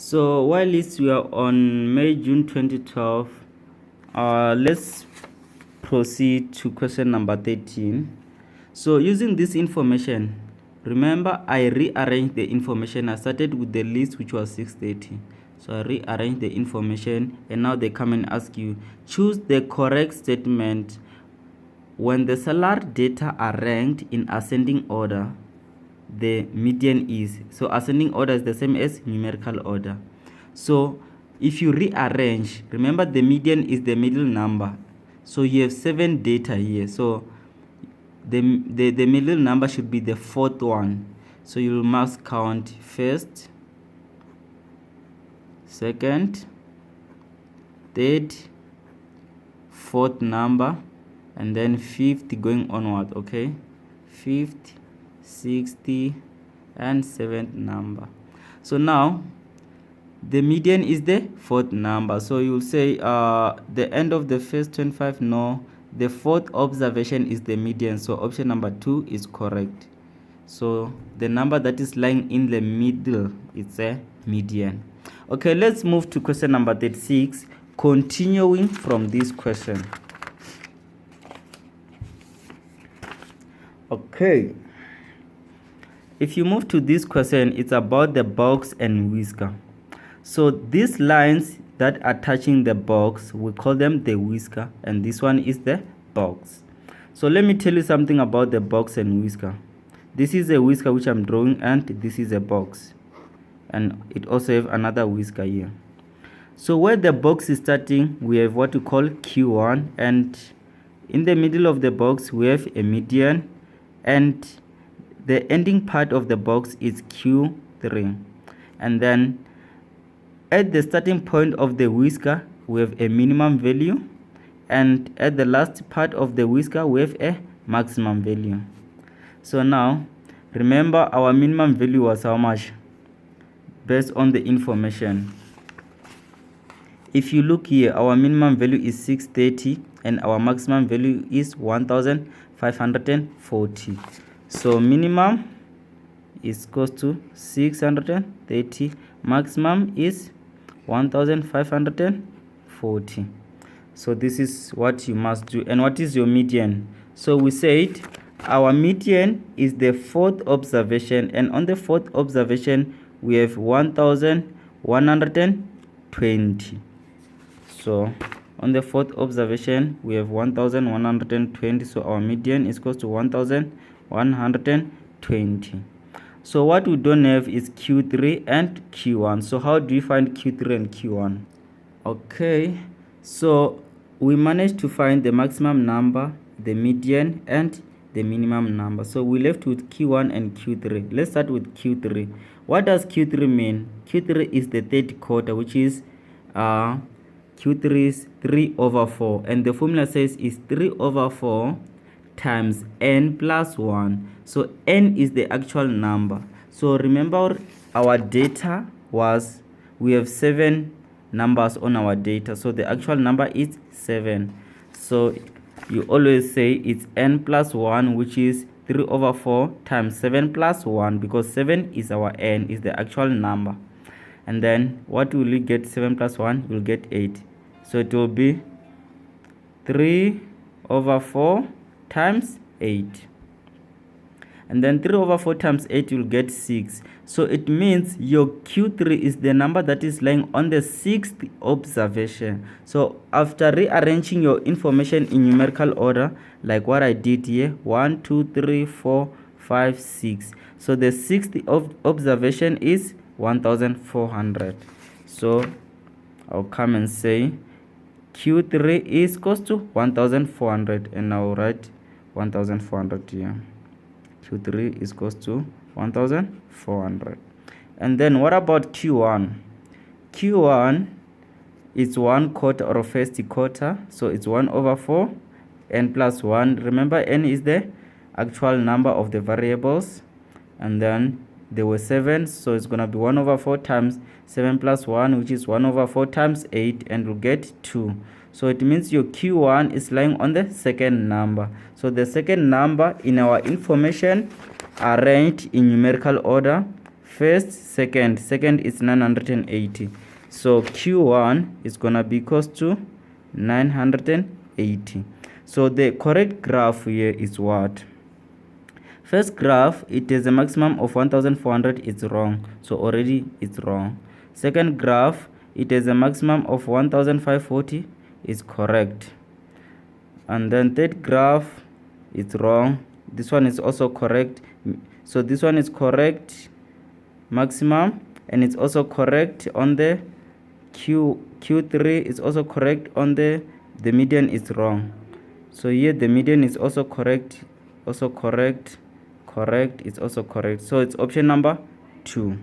So while we are on June 2012, let's proceed to question number 13. So using this information, remember I rearranged the information. I started with the list which was 630. So I rearranged the information, and now they come and ask you, choose the correct statement when the salary data are ranked in ascending order. The median is, so ascending order is the same as numerical order. So if you rearrange, remember the median is the middle number, so you have 7 data here, so the middle number should be the 4th one. So you must count first, second, third, 4th number, and then 5th going onward. Okay, 5th, 60 and 7th number. So now the median is the 4th number, so you'll say the end of the first 25, no, the 4th observation is the median, so option number 2 is correct. So the number that is lying in the middle is a median. Okay, let's move to question number 36, continuing from this question. Okay, if you move to this question, it's about the box and whisker. So these lines that are touching the box, we call them the whisker, and this one is the box. So let me tell you something about the box and whisker. This is a whisker which I'm drawing, and this is a box, and it also have another whisker here. So where the box is starting, we have what we call Q1, and in the middle of the box we have a median, and the ending part of the box is Q3. And then at the starting point of the whisker we have a minimum value, and at the last part of the whisker we have a maximum value. So now remember our minimum value was how much based on the information. If you look here, our minimum value is 630 and our maximum value is 1540. So minimum is equals to 630, maximum is 1540. So this is what you must do. And what is your median? So we said our median is the 4th observation, and on the 4th observation we have 1120. So on the 4th observation we have 1120, so our median is equals to 1120. So what we don't have is Q3 and Q1. So how do you find Q3 and Q1? Okay, so we managed to find the maximum number, the median, and the minimum number. So we left with Q1 and Q3. Let's start with Q3. What does Q3 mean? Q3 is the 3rd quarter, which is Q3 is 3/4, and the formula says is 3/4 times n plus 1. So n is the actual number. So remember our data was, we have 7 numbers on our data, so the actual number is 7. So you always say it's n plus 1, which is 3/4 times 7 plus 1, because 7 is our n, is the actual number. And then what will you get? 7 plus 1 will get 8. So it will be 3/4 times 8. And then 3/4 times 8 will get 6. So it means your Q3 is the number that is lying on the 6th observation. So after rearranging your information in numerical order, like what I did here, 1 2 3 4 5 6, so the 6th observation is 1400. So I'll come and say Q3 is equals to 1400, and I'll write 1400 here. Q3 is equals to 1400. And then what about Q1? Q1 is 1 quarter or first quarter, so it's 1/4 n plus 1. Remember n is the actual number of the variables, and then there were 7, so it's gonna be 1/4 times 7 plus 1, which is 1/4 times 8, and we'll get 2. So it means your Q1 is lying on the 2nd number. So the 2nd number in our information arranged in numerical order: first, second is 980. So Q1 is gonna be equals to 980. So the correct graph here is what? First graph, it is a maximum of 1400, it's wrong, so already it's wrong. Second graph, it is a maximum of 1540, is correct. And then third graph, it's wrong. This one is also correct. So this one is correct maximum, and it's also correct on the Q3 is also correct on the median is wrong. So here the median is also correct, correct, it's also correct. So it's option number 2.